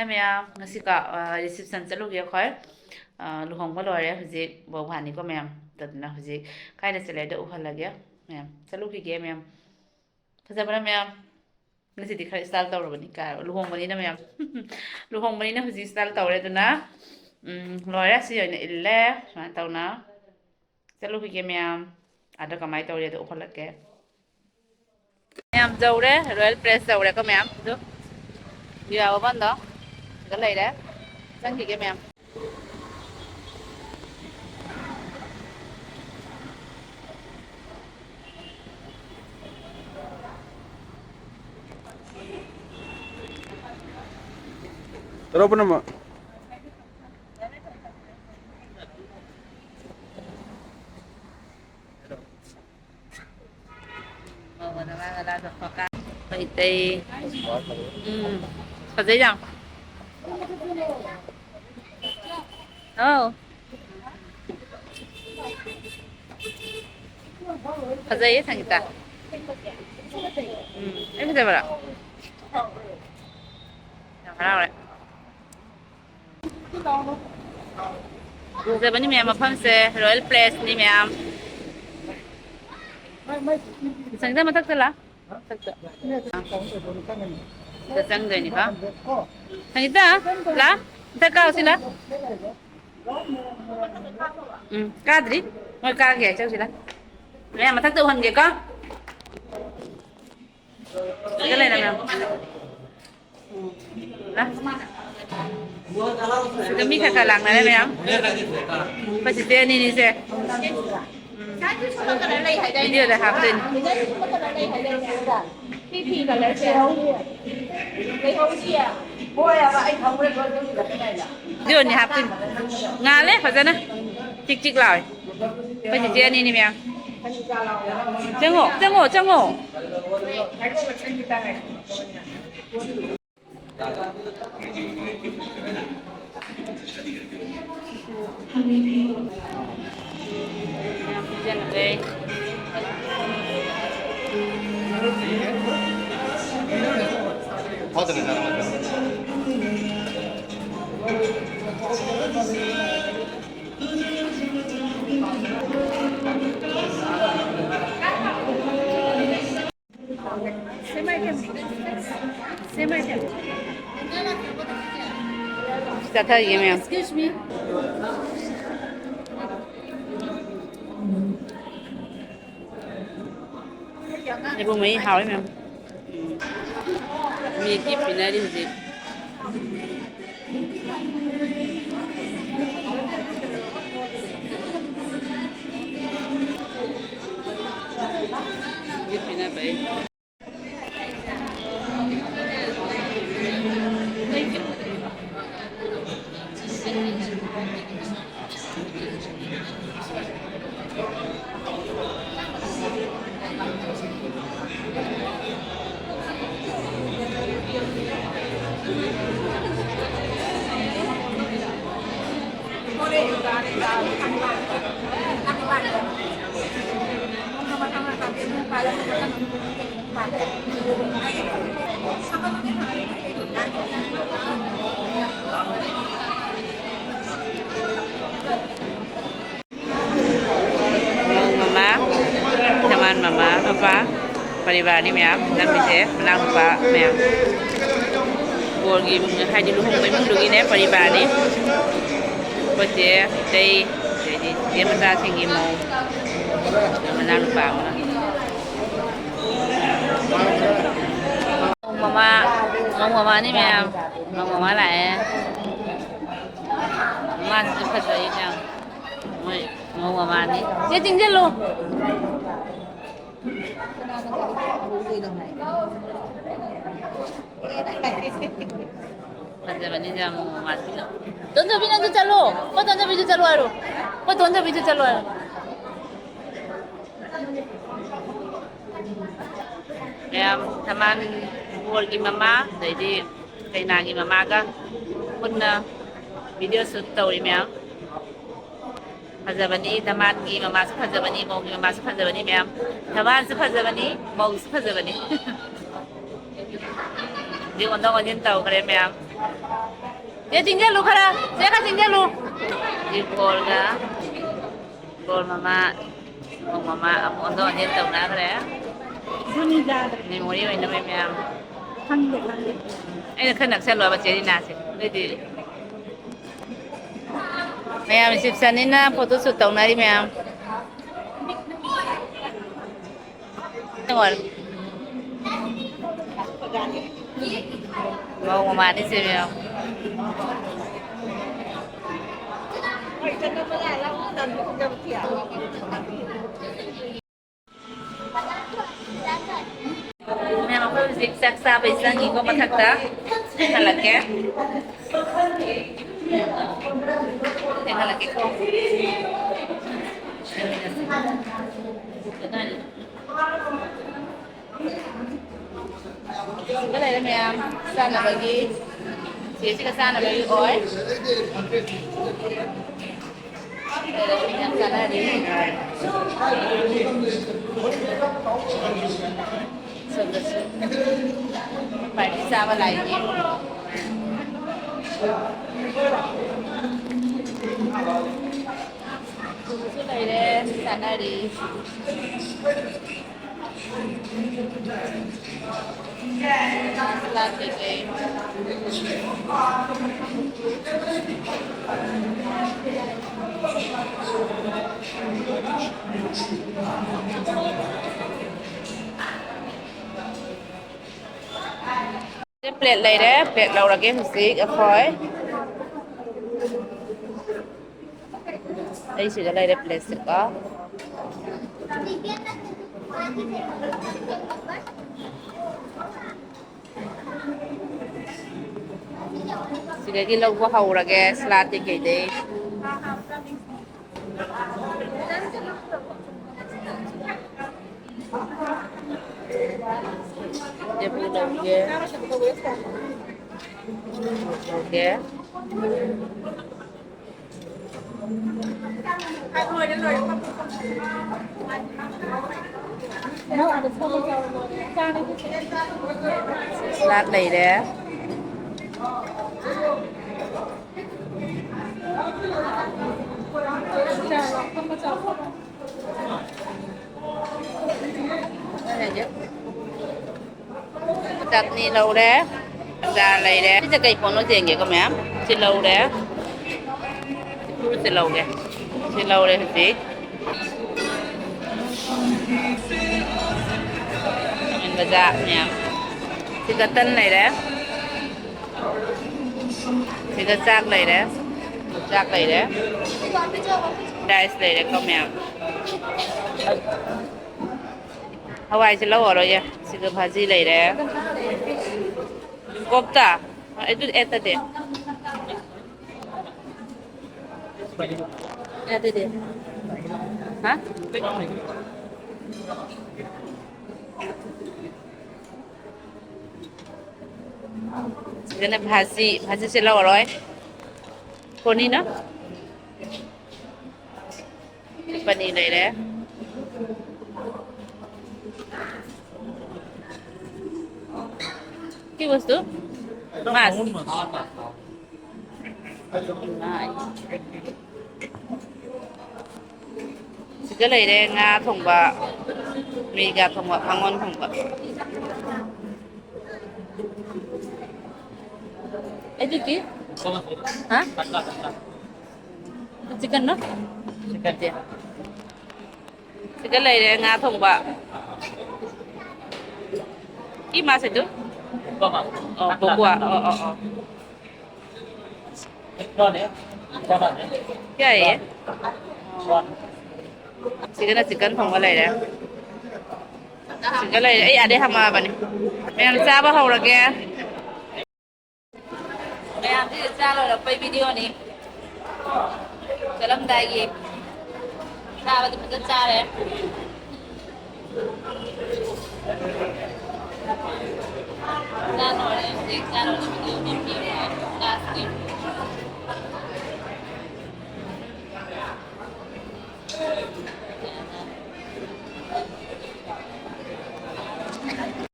Hai mèo, ngày xưa có reception sẽ lúc kia khỏi lúc hồng có đòi đấy, hồi bầu hoàn thì có mèo, tận là hồi cái này sẽ lấy đậu hơn là kia mèo, sẽ lúc kia mèo, thật ra bên mèo, ngày xưa thì khai style tàu rồi bên cả lúc hồng bên này mèo, lúc hồng bên này hồi style tàu đấy tụi nó, đòi đấy xí rồi này lẽ, mà tàu nó, sẽ lúc kia mèo, ada cái máy tàu đấy đậu hơn là kia, mèo dầu đấy, Royal Press dầu đấy có mèo, được, đi vào bên đó. Cái này đấy đăng ký em Terus apa nama? vậy thì có giấy đâu có giấy thằng ta em thấy vậy nào đấy giờ bên này mà phong xe Royal Place này mẹ sang đây mà thắc là Sa sang đây nih Pak. Sang ita lah, ita kau sila. Kadri, mau kau kaya cakap sila. Ni mà thắc tự hành gì con? Cái này là nào? Đó. Cái mi khạc lằng này đấy em. Phải chỉ tiền đi xe. Video là hấp dẫn. PP là lấy hấu gì à? Ôi à, anh không biết có cái này là. Video này hấp dẫn. Ngà lấy phải không? Chích chích lại. Phải chỉ tiền đi em. Chân ngộ. Chân đây. Está thật gì mèo? Excuse me. Ibu mấy hào đấy mèo. Mi kịp bên này đi gì? Kịp bên này vậy. Mama, teman mama, papa, pribadi mea, dan bisa menang pak mea. Buat game hai di luhung memang dulu ini pribadi. Bocah đây jadi dia minta tinggi mau menang pak. Mama ni mea, mama lại. Mama tu phải rồi nha. Mau mama ni, dia tinggal lu. Macam mana dia mau mati lo? Tonton video tu calo, kau tonton video calo aru, kau tonton video calo aru. Em teman buat mama, jadi kay nagi mama ka, pun video shoot tau ni mea. Pazabani teman gi mama su pazabani mau gi mama su pazabani mea. Teman su pazabani mau su pazabani. Di undang undang tahu kare mea. Dia tinggal lu kara, saya kan tinggal lu. Di Polga, Pol mama, mama, amo ondo aja tahu nak kara. Ni mau ni mana memang. Ini kan nak saya luar baca di nasi. Jadi, memang reception ni na foto shoot tahu nari memang. Tengok. Mau mama ni sih memang. Memang aku zigzag sampai lagi kau macam tak, halak ya? Halak kau. Cái này đây mẹ sana bagi chị ke sana bagi oi đây yang sana di phải đi xa và lại nhé cái này đây sana đi là cái plate này đấy, plate lâu là cái gì cái khói đây chỉ là đây plate sẽ có sige cái lâu quá hầu là cái salad thì cái đấy dia belum dia oke salad này đấy chutney lâu đấy ra này đấy cái cây con nó tiền vậy các mẹ xin lâu đấy xin lâu kìa xin lâu đây tí mình vào dạ nha thì cái tân này đấy thì cái rác này đấy dice này đấy các mẹ Hawaii xin lâu rồi nha xin cái bhaji này đấy kofta itu deh deh hah cái này bhaji xin lâu rồi con đi nữa paneer này đấy cái वस्तु mas cái này đây nga thùng bạ mì gà thùng bạ ngon thùng bạ itu ki hah chicken đó chicken dia cái này đây nga thùng bạ cái mas itu oh buah oh cái gì chicken không có này đấy chicken này ấy à đây hầm mà bạn em sao bao hầu là kia em thì sao rồi là quay video này cái lâm đại gì sao thì mình cứ sao đấy ra rồi video video last